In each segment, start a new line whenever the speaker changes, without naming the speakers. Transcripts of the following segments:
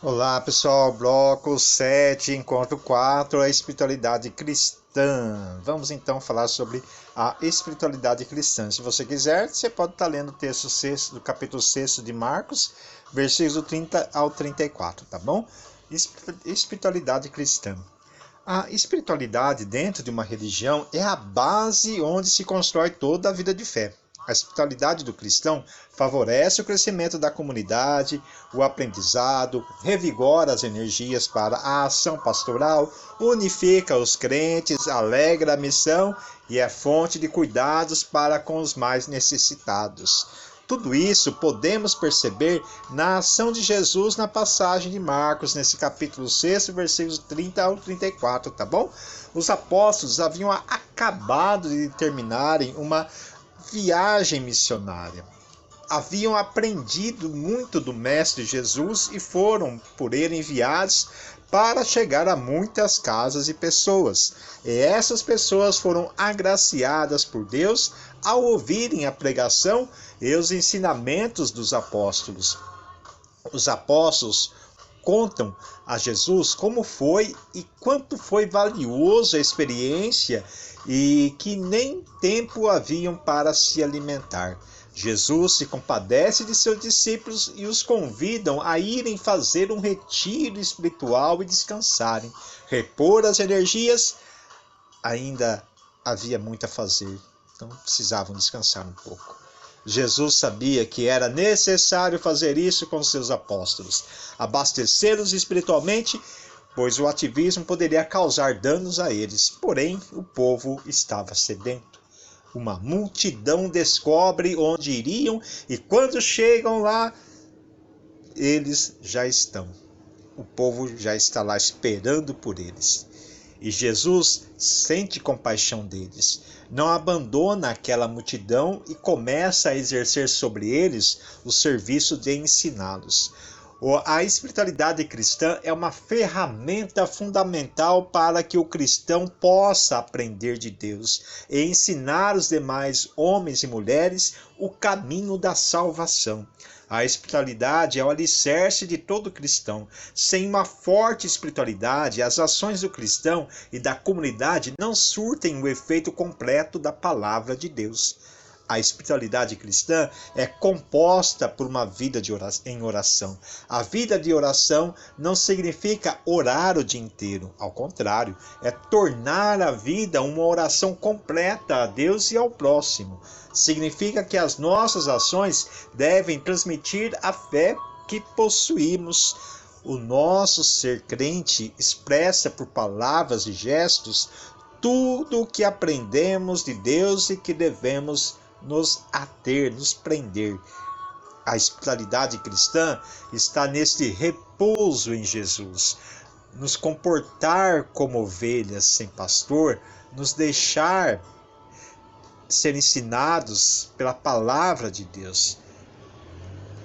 Olá pessoal, bloco 7, encontro 4, a espiritualidade cristã. Vamos então falar sobre a espiritualidade cristã. Se você quiser, você pode estar lendo o texto 6, do capítulo 6 de Marcos, versículos 30 ao 34, tá bom? Espiritualidade cristã. A espiritualidade dentro de uma religião é a base onde se constrói toda a vida de fé. A espiritualidade do cristão favorece o crescimento da comunidade, o aprendizado, revigora as energias para a ação pastoral, unifica os crentes, alegra a missão e é fonte de cuidados para com os mais necessitados. Tudo isso podemos perceber na ação de Jesus na passagem de Marcos, nesse capítulo 6, versículos 30 ao 34, tá bom? Os apóstolos haviam acabado de terminarem uma viagem missionária. Haviam aprendido muito do Mestre Jesus e foram por ele enviados para chegar a muitas casas e pessoas. E essas pessoas foram agraciadas por Deus ao ouvirem a pregação e os ensinamentos dos apóstolos. Os apóstolos contam a Jesus como foi e quanto foi valioso a experiência e que nem tempo haviam para se alimentar. Jesus se compadece de seus discípulos e os convidam a irem fazer um retiro espiritual e descansarem, repor as energias. Ainda havia muito a fazer, então precisavam descansar um pouco. Jesus sabia que era necessário fazer isso com seus apóstolos, abastecê-los espiritualmente, pois o ativismo poderia causar danos a eles. Porém, o povo estava sedento. Uma multidão descobre onde iriam e quando chegam lá, eles já estão. O povo já está lá esperando por eles. E Jesus sente compaixão deles, não abandona aquela multidão e começa a exercer sobre eles o serviço de ensiná-los. A espiritualidade cristã é uma ferramenta fundamental para que o cristão possa aprender de Deus e ensinar os demais homens e mulheres o caminho da salvação. A espiritualidade é o alicerce de todo cristão. Sem uma forte espiritualidade, as ações do cristão e da comunidade não surtem o efeito completo da palavra de Deus. A espiritualidade cristã é composta por uma vida em oração. A vida de oração não significa orar o dia inteiro. Ao contrário, é tornar a vida uma oração completa a Deus e ao próximo. Significa que as nossas ações devem transmitir a fé que possuímos. O nosso ser crente expressa por palavras e gestos tudo o que aprendemos de Deus e que devemos nos ater, nos prender. A espiritualidade cristã está neste repouso em Jesus, nos comportar como ovelhas sem pastor, nos deixar ser ensinados pela palavra de Deus,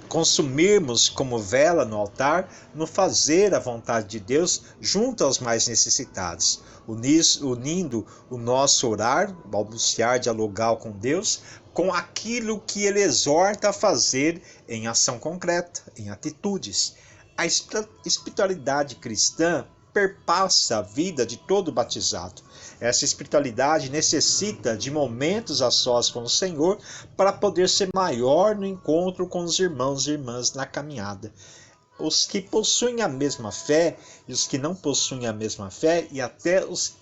consumirmos como vela no altar, no fazer a vontade de Deus junto aos mais necessitados, unindo o nosso orar, balbuciar, dialogar com Deus, com aquilo que Ele exorta a fazer em ação concreta, em atitudes. A espiritualidade cristã perpassa a vida de todo batizado. Essa espiritualidade necessita de momentos a sós com o Senhor para poder ser maior no encontro com os irmãos e irmãs na caminhada. Os que possuem a mesma fé e os que não possuem a mesma fé e até os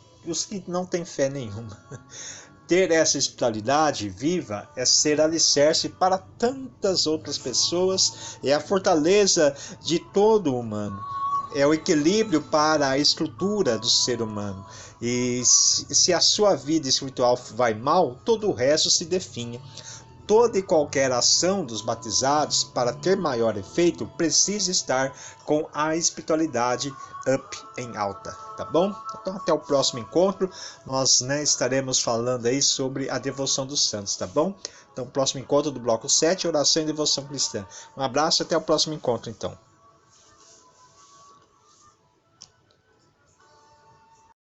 que não têm fé nenhuma. Ter essa espiritualidade viva é ser alicerce para tantas outras pessoas, é a fortaleza de todo humano. É o equilíbrio para a estrutura do ser humano. E se a sua vida espiritual vai mal, todo o resto se definha. Toda e qualquer ação dos batizados, para ter maior efeito, precisa estar com a espiritualidade up em alta, tá bom? Então até o próximo encontro, nós estaremos falando aí sobre a devoção dos santos, tá bom? Então próximo encontro do bloco 7, oração e devoção cristã. Um abraço e até o próximo encontro então.